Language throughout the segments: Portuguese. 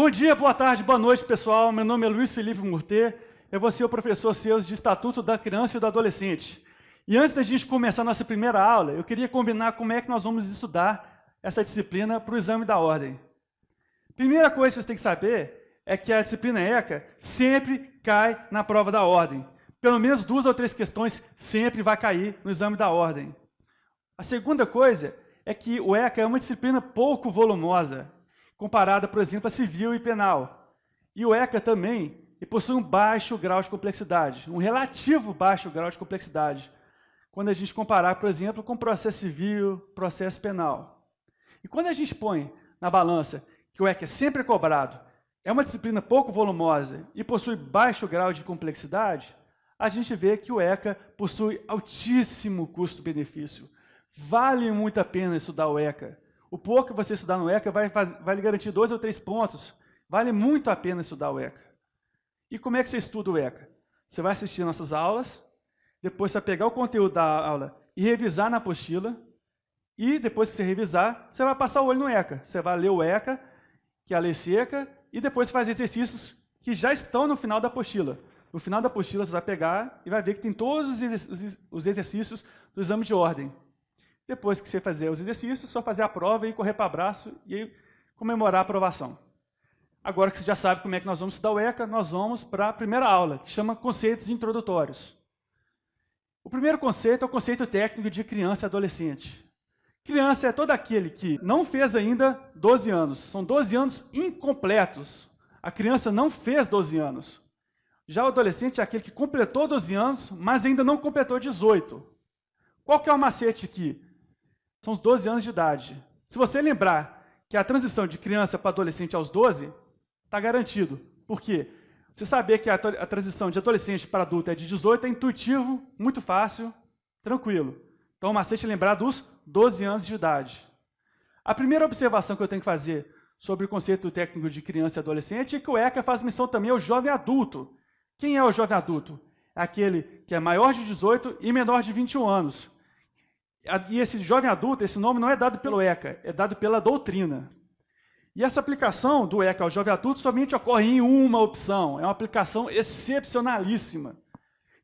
Bom dia, boa tarde, boa noite, pessoal. Meu nome é Luiz Felipe Murtê. Eu vou ser o professor Seus de Estatuto da Criança e do Adolescente. E antes da gente começar a nossa primeira aula, eu queria combinar como é que nós vamos estudar essa disciplina para o exame da ordem. Primeira coisa que vocês têm que saber é que a disciplina ECA sempre cai na prova da ordem. Pelo menos 2 ou 3 questões sempre vai cair no exame da ordem. A segunda coisa é que o ECA é uma disciplina pouco volumosa, comparada, por exemplo, a civil e penal. E o ECA também possui um baixo grau de complexidade, um relativo baixo grau de complexidade, quando a gente comparar, por exemplo, com processo civil, processo penal. E quando a gente põe na balança que o ECA é sempre cobrado, é uma disciplina pouco volumosa e possui baixo grau de complexidade, a gente vê que o ECA possui altíssimo custo-benefício. Vale muito a pena estudar o ECA. O pouco que você estudar no ECA vai lhe garantir 2 ou 3 pontos. Vale muito a pena estudar o ECA. E como é que você estuda o ECA? Você vai assistir nossas aulas, depois você vai pegar o conteúdo da aula e revisar na apostila, e depois que você revisar, você vai passar o olho no ECA. Você vai ler o ECA, que é a lei seca, e depois fazer exercícios que já estão no final da apostila. No final da apostila, você vai pegar e vai ver que tem todos os exercícios do exame de ordem. Depois que você fazer os exercícios, só fazer a prova e correr para abraço e aí comemorar a aprovação. Agora que você já sabe como é que nós vamos estudar o ECA, nós vamos para a primeira aula, que chama Conceitos Introdutórios. O primeiro conceito é o conceito técnico de criança e adolescente. Criança é todo aquele que não fez ainda 12 anos. São 12 anos incompletos. A criança não fez 12 anos. Já o adolescente é aquele que completou 12 anos, mas ainda não completou 18. Qual que é o macete aqui? São os 12 anos de idade. Se você lembrar que a transição de criança para adolescente aos 12, está garantido. Por quê? Você saber que a transição de adolescente para adulto é de 18 é intuitivo, muito fácil, tranquilo. Então o macete é lembrar dos 12 anos de idade. A primeira observação que eu tenho que fazer sobre o conceito técnico de criança e adolescente é que o ECA faz menção também ao jovem adulto. Quem é o jovem adulto? É aquele que é maior de 18 e menor de 21 anos. E esse jovem adulto, esse nome não é dado pelo ECA, é dado pela doutrina. E essa aplicação do ECA ao jovem adulto somente ocorre em uma opção, é uma aplicação excepcionalíssima,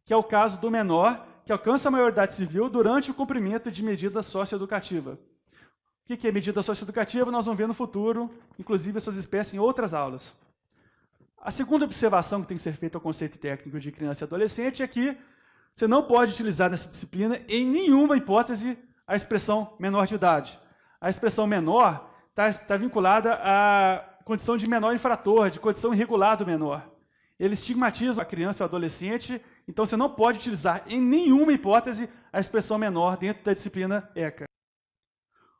que é o caso do menor que alcança a maioridade civil durante o cumprimento de medida socioeducativa. O que é medida socioeducativa? Nós vamos ver no futuro, inclusive essas espécies em outras aulas. A segunda observação que tem que ser feita ao conceito técnico de criança e adolescente é que você não pode utilizar nessa disciplina, em nenhuma hipótese, a expressão menor de idade. A expressão menor está vinculada à condição de menor infrator, de condição irregular do menor. Ele estigmatiza a criança ou adolescente, então você não pode utilizar, em nenhuma hipótese, a expressão menor dentro da disciplina ECA.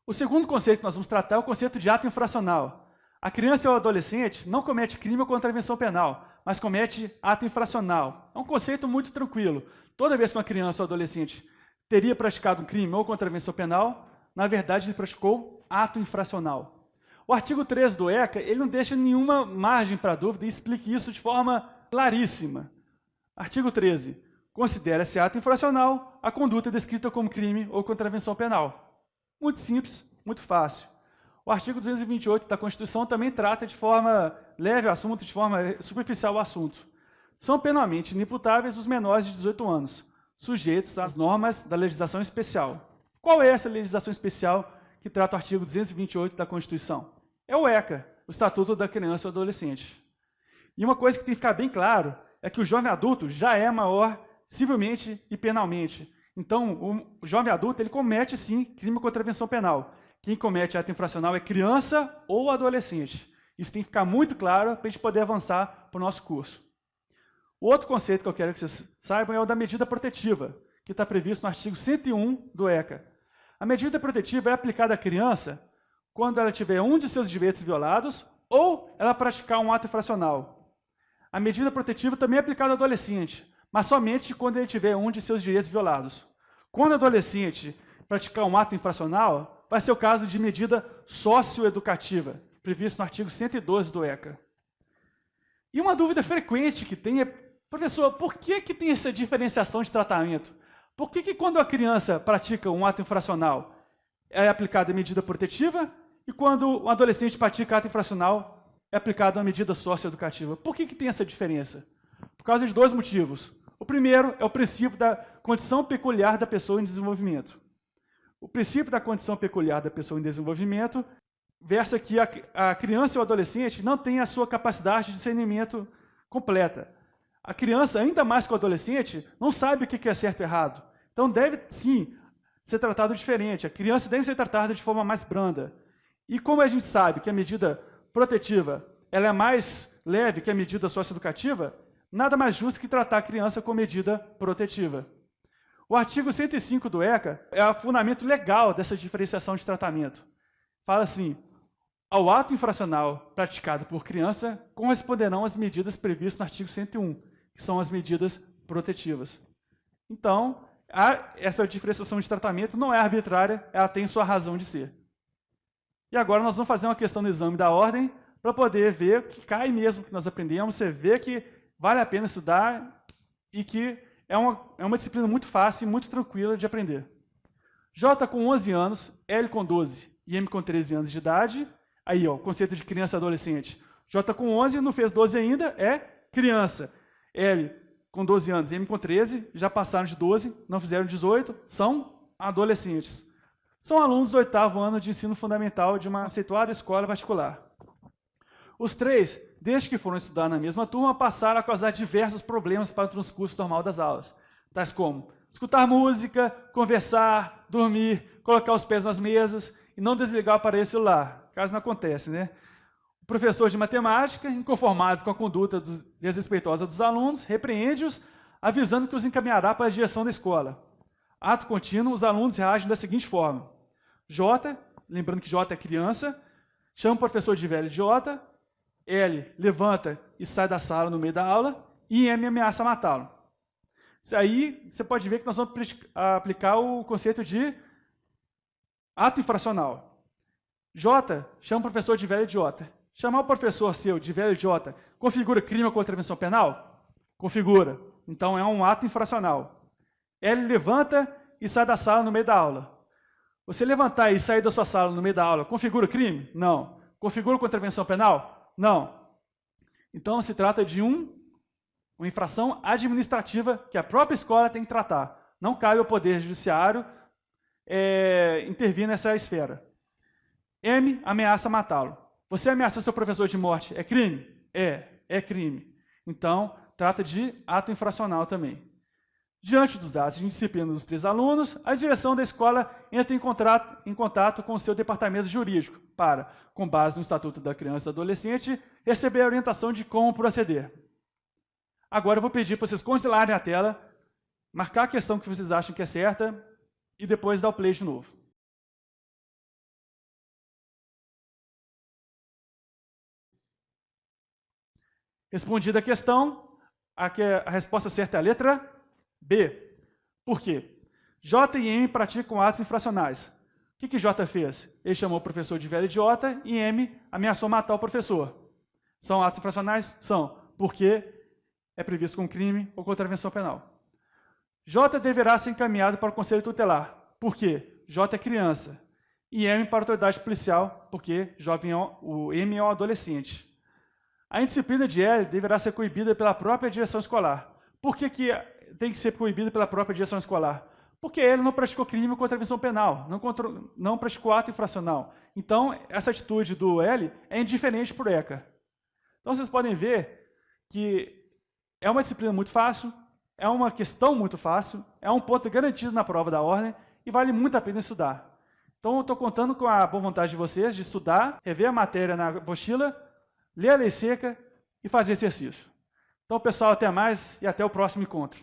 O segundo conceito que nós vamos tratar é o conceito de ato infracional. A criança ou o adolescente não comete crime ou contravenção penal, mas comete ato infracional. É um conceito muito tranquilo. Toda vez que uma criança ou adolescente teria praticado um crime ou contravenção penal, na verdade ele praticou ato infracional. O artigo 13 do ECA, ele não deixa nenhuma margem para dúvida e explica isso de forma claríssima. Artigo 13. Considera-se ato infracional a conduta descrita como crime ou contravenção penal. Muito simples, muito fácil. O artigo 228 da Constituição também trata de forma leve o assunto, de forma superficial o assunto. São penalmente inimputáveis os menores de 18 anos, sujeitos às normas da legislação especial. Qual é essa legislação especial que trata o artigo 228 da Constituição? É o ECA, o Estatuto da Criança e do Adolescente. E uma coisa que tem que ficar bem claro é que o jovem adulto já é maior civilmente e penalmente. Então, o jovem adulto ele comete, sim, crime ou contravenção penal. Quem comete ato infracional é criança ou adolescente. Isso tem que ficar muito claro para a gente poder avançar para o nosso curso. O outro conceito que eu quero que vocês saibam é o da medida protetiva, que está previsto no artigo 101 do ECA. A medida protetiva é aplicada à criança quando ela tiver um de seus direitos violados ou ela praticar um ato infracional. A medida protetiva também é aplicada ao adolescente, mas somente quando ele tiver um de seus direitos violados. Quando o adolescente praticar um ato infracional, vai ser o caso de medida socioeducativa, previsto no artigo 112 do ECA. E uma dúvida frequente que tem é, professor, por que tem essa diferenciação de tratamento? Por que quando a criança pratica um ato infracional é aplicada a medida protetiva e quando o adolescente pratica ato infracional é aplicado uma medida socioeducativa. Por que tem essa diferença? Por causa de dois motivos. O primeiro é o princípio da condição peculiar da pessoa em desenvolvimento. O princípio da condição peculiar da pessoa em desenvolvimento versa que a criança e o adolescente não têm a sua capacidade de discernimento completa. A criança, ainda mais que o adolescente, não sabe o que é certo e errado. Então deve, sim, ser tratado diferente. A criança deve ser tratada de forma mais branda. E como a gente sabe que a medida protetiva ela é mais leve que a medida socioeducativa, nada mais justo que tratar a criança com medida protetiva. O artigo 105 do ECA é o fundamento legal dessa diferenciação de tratamento. Fala assim: ao ato infracional praticado por criança corresponderão as medidas previstas no artigo 101, que são as medidas protetivas. Então, essa diferenciação de tratamento não é arbitrária, ela tem sua razão de ser. E agora nós vamos fazer uma questão no exame da ordem para poder ver que cai mesmo que nós aprendemos, você vê que vale a pena estudar e que é uma disciplina muito fácil e muito tranquila de aprender. J com 11 anos, L com 12 e M com 13 anos de idade. Aí, ó, o conceito de criança e adolescente. J com 11, não fez 12 ainda, é criança. L com 12 anos e M com 13, já passaram de 12, não fizeram 18, são adolescentes. São alunos do 8º ano de ensino fundamental de uma conceituada escola particular. Os três, desde que foram estudar na mesma turma, passaram a causar diversos problemas para o transcurso normal das aulas, tais como escutar música, conversar, dormir, colocar os pés nas mesas e não desligar o aparelho celular, caso não acontece, né? O professor de matemática, inconformado com a conduta desrespeitosa dos alunos, repreende-os, avisando que os encaminhará para a direção da escola. Ato contínuo, os alunos reagem da seguinte forma: J, lembrando que J é criança, chama o professor de velho idiota, L levanta e sai da sala no meio da aula, e M ameaça matá-lo. Aí você pode ver que nós vamos aplicar o conceito de ato infracional. J chama o professor de velho idiota. Chamar o professor seu de velho idiota configura crime ou contravenção penal? Configura. Então é um ato infracional. L levanta e sai da sala no meio da aula. Você levantar e sair da sua sala no meio da aula configura crime? Não. Configura contravenção penal? Não. Então, se trata de uma infração administrativa que a própria escola tem que tratar. Não cabe ao Poder Judiciário intervir nessa esfera. M, ameaça matá-lo. Você ameaça seu professor de morte, é crime? É crime. Então, trata de ato infracional também. Diante dos atos de indisciplina dos três alunos, a direção da escola entra em contato com o seu departamento jurídico para, com base no Estatuto da Criança e do Adolescente, receber a orientação de como proceder. Agora eu vou pedir para vocês congelarem a tela, marcar a questão que vocês acham que é certa e depois dar o play de novo. Respondida a questão, a resposta certa é a letra B. Por quê? J e M praticam atos infracionais. O que J fez? Ele chamou o professor de velho idiota e M ameaçou matar o professor. São atos infracionais? São, porque é previsto como crime ou contravenção penal. J deverá ser encaminhado para o conselho tutelar. Por quê? J é criança. E M para a autoridade policial, porque o M é um adolescente. A indisciplina de L deverá ser coibida pela própria direção escolar. Por que tem que ser proibido pela própria direção escolar? Porque ele não praticou crime ou contravenção penal, não praticou ato infracional. Então, essa atitude do L é indiferente para o ECA. Então, vocês podem ver que é uma disciplina muito fácil, é uma questão muito fácil, é um ponto garantido na prova da ordem e vale muito a pena estudar. Então, eu estou contando com a boa vontade de vocês de estudar, rever a matéria na apostila, ler a lei seca e fazer exercício. Então, pessoal, até mais e até o próximo encontro.